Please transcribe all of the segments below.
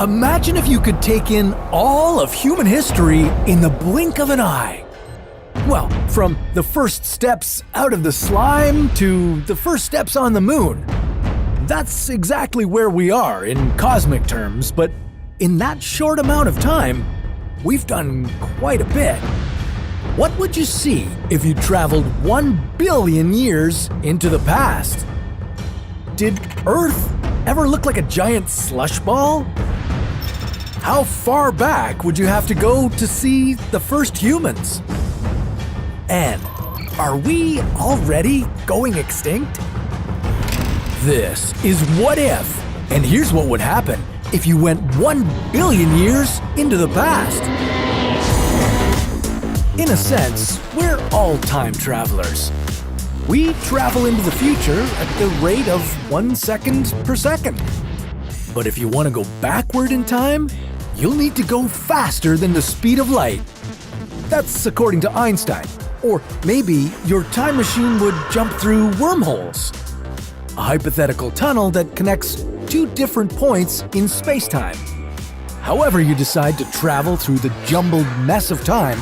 Imagine if you could take in all of human history in the blink of an eye. Well, from the first steps out of the slime to the first steps on the moon. That's exactly where we are in cosmic terms, but in that short amount of time, we've done quite a bit. What would you see if you traveled 1 billion years into the past? Did Earth ever look like a giant slush ball? How far back would you have to go to see the first humans? And are we already going extinct? This is What If, and here's what would happen if you went 1 billion years into the past. In a sense, we're all time travelers. We travel into the future at the rate of 1 second per second. But if you want to go backward in time, you'll need to go faster than the speed of light. That's according to Einstein. Or maybe your time machine would jump through wormholes, a hypothetical tunnel that connects two different points in space-time. However you decide to travel through the jumbled mess of time,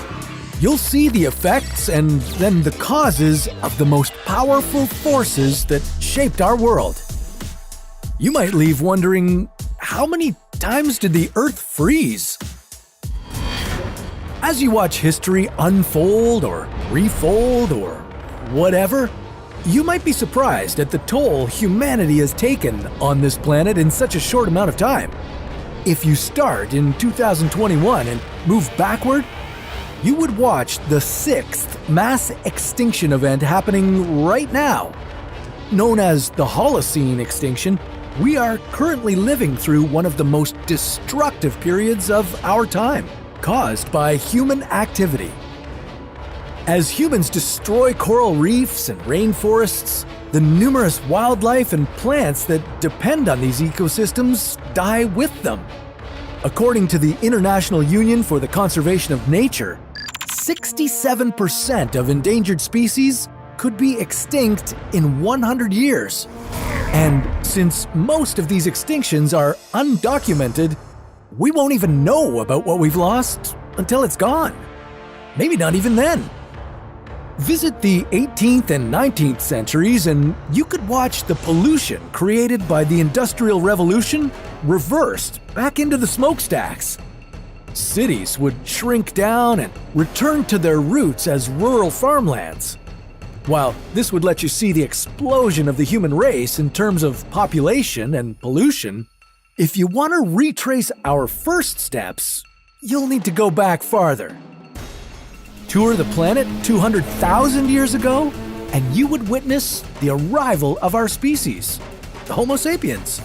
you'll see the effects and then the causes of the most powerful forces that shaped our world. You might leave wondering, how many times did the Earth freeze? As you watch history unfold or refold or whatever, you might be surprised at the toll humanity has taken on this planet in such a short amount of time. If you start in 2021 and move backward, you would watch the 6th mass extinction event happening right now. Known as the Holocene extinction, we are currently living through one of the most destructive periods of our time, caused by human activity. As humans destroy coral reefs and rainforests, the numerous wildlife and plants that depend on these ecosystems die with them. According to the International Union for the Conservation of Nature, 67% of endangered species could be extinct in 100 years. And since most of these extinctions are undocumented, we won't even know about what we've lost until it's gone. Maybe not even then. Visit the 18th and 19th centuries and you could watch the pollution created by the Industrial Revolution reversed back into the smokestacks. Cities would shrink down and return to their roots as rural farmlands. While this would let you see the explosion of the human race in terms of population and pollution, if you want to retrace our first steps, you'll need to go back farther. Tour the planet 200,000 years ago, and you would witness the arrival of our species, the Homo sapiens.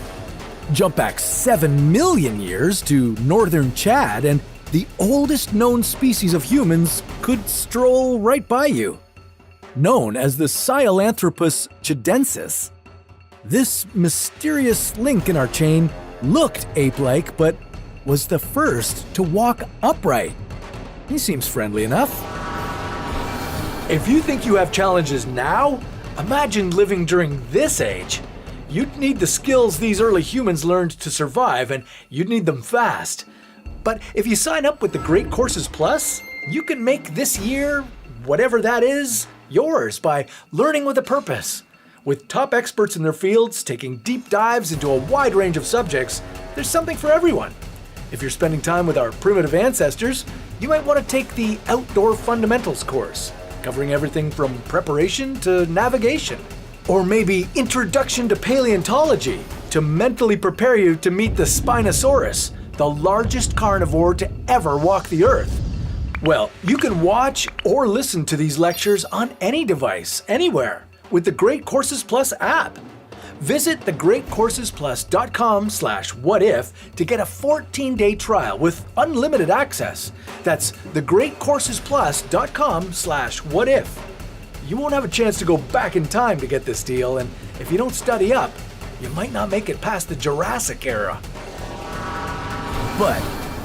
Jump back 7 million years to northern Chad, and the oldest known species of humans could stroll right by you. Known as the Sahelanthropus chadensis, this mysterious link in our chain looked ape-like, but was the first to walk upright. He seems friendly enough. If you think you have challenges now, imagine living during this age. You'd need the skills these early humans learned to survive, and you'd need them fast. But if you sign up with the Great Courses Plus, you can make this year, whatever that is, yours by learning with a purpose. With top experts in their fields taking deep dives into a wide range of subjects, there's something for everyone. If you're spending time with our primitive ancestors, you might want to take the Outdoor Fundamentals course, covering everything from preparation to navigation. Or maybe Introduction to Paleontology, to mentally prepare you to meet the Spinosaurus, the largest carnivore to ever walk the earth. Well, you can watch or listen to these lectures on any device, anywhere, with the Great Courses Plus app. Visit thegreatcoursesplus.com/whatif to get a 14-day trial with unlimited access. That's thegreatcoursesplus.com/whatif. You won't have a chance to go back in time to get this deal, and if you don't study up, you might not make it past the Jurassic era. But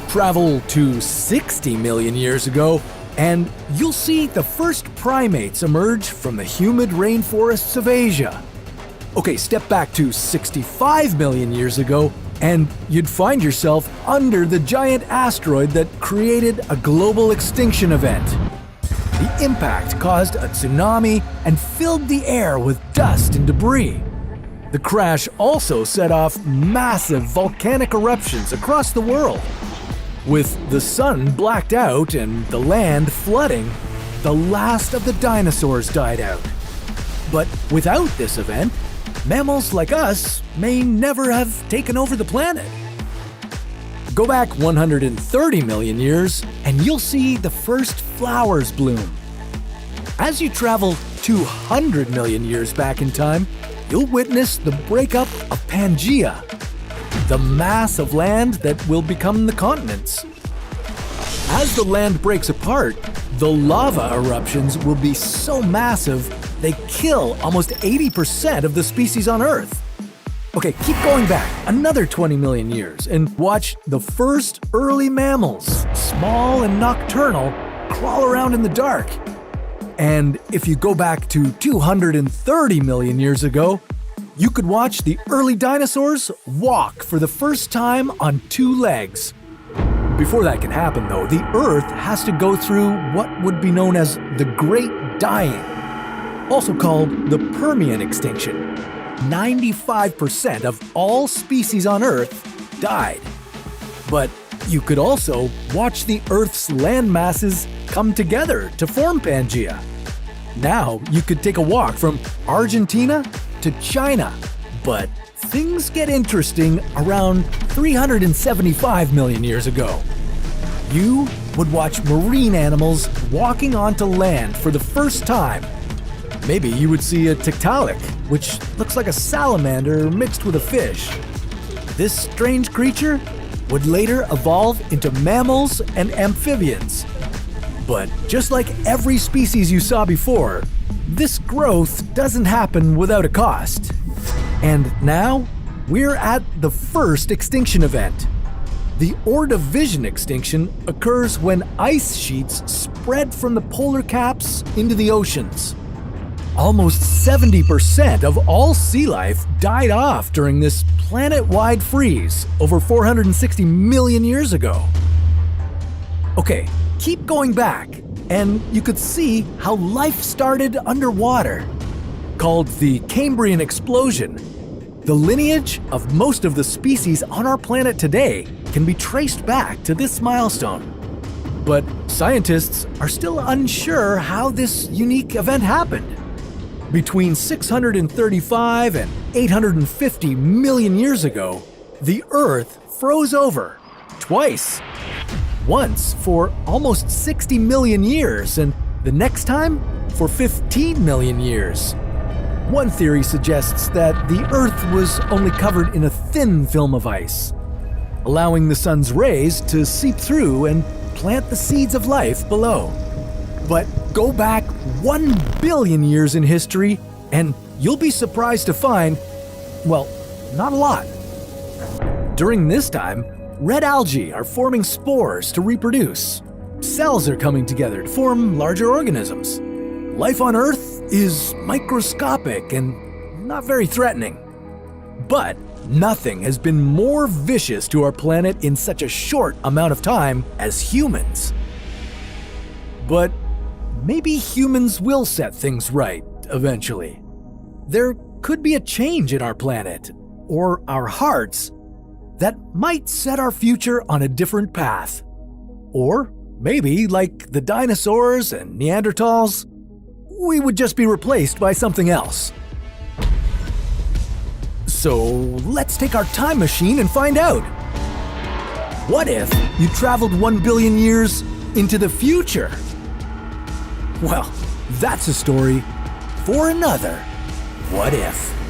travel to 60 million years ago, and you'll see the first primates emerge from the humid rainforests of Asia. Okay, step back to 65 million years ago, And you'd find yourself under the giant asteroid that created a global extinction event. The impact caused a tsunami and filled the air with dust and debris. The crash also set off massive volcanic eruptions across the world. With the sun blacked out and the land flooding, the last of the dinosaurs died out. But without this event, mammals like us may never have taken over the planet. Go back 130 million years and you'll see the first flowers bloom. As you travel 200 million years back in time, you'll witness the breakup of Pangaea, the mass of land that will become the continents. As the land breaks apart, the lava eruptions will be so massive they kill almost 80% of the species on Earth. Okay, keep going back another 20 million years and watch the first early mammals, small and nocturnal, crawl around in the dark. And if you go back to 230 million years ago, you could watch the early dinosaurs walk for the first time on two legs. Before that can happen, though, the Earth has to go through what would be known as the Great Dying, also called the Permian extinction. 95% of all species on Earth died. But you could also watch the Earth's land masses come together to form Pangaea. Now you could take a walk from Argentina to China. But things get interesting around 375 million years ago. You would watch marine animals walking onto land for the first time. Maybe you would see a tiktaalik, which looks like a salamander mixed with a fish. This strange creature would later evolve into mammals and amphibians. But just like every species you saw before, this growth doesn't happen without a cost. And now, we're at the first extinction event. The Ordovician extinction occurs when ice sheets spread from the polar caps into the oceans. Almost 70% of all sea life died off during this planet-wide freeze over 460 million years ago. Okay, keep going back, and you could see how life started underwater. Called the Cambrian explosion, the lineage of most of the species on our planet today can be traced back to this milestone. But scientists are still unsure how this unique event happened. Between 635 and 850 million years ago, the Earth froze over twice. Once for almost 60 million years, and the next time for 15 million years. One theory suggests that the Earth was only covered in a thin film of ice, allowing the sun's rays to seep through and plant the seeds of life below. But go back 1 billion years in history, and you'll be surprised to find, well, not a lot. During this time, red algae are forming spores to reproduce. Cells are coming together to form larger organisms. Life on Earth is microscopic and not very threatening. But nothing has been more vicious to our planet in such a short amount of time as humans. But maybe humans will set things right eventually. There could be a change in our planet, or our hearts, that might set our future on a different path. Or maybe, like the dinosaurs and Neanderthals, we would just be replaced by something else. So let's take our time machine and find out. What if you traveled 1 billion years into the future? Well, that's a story for another What If.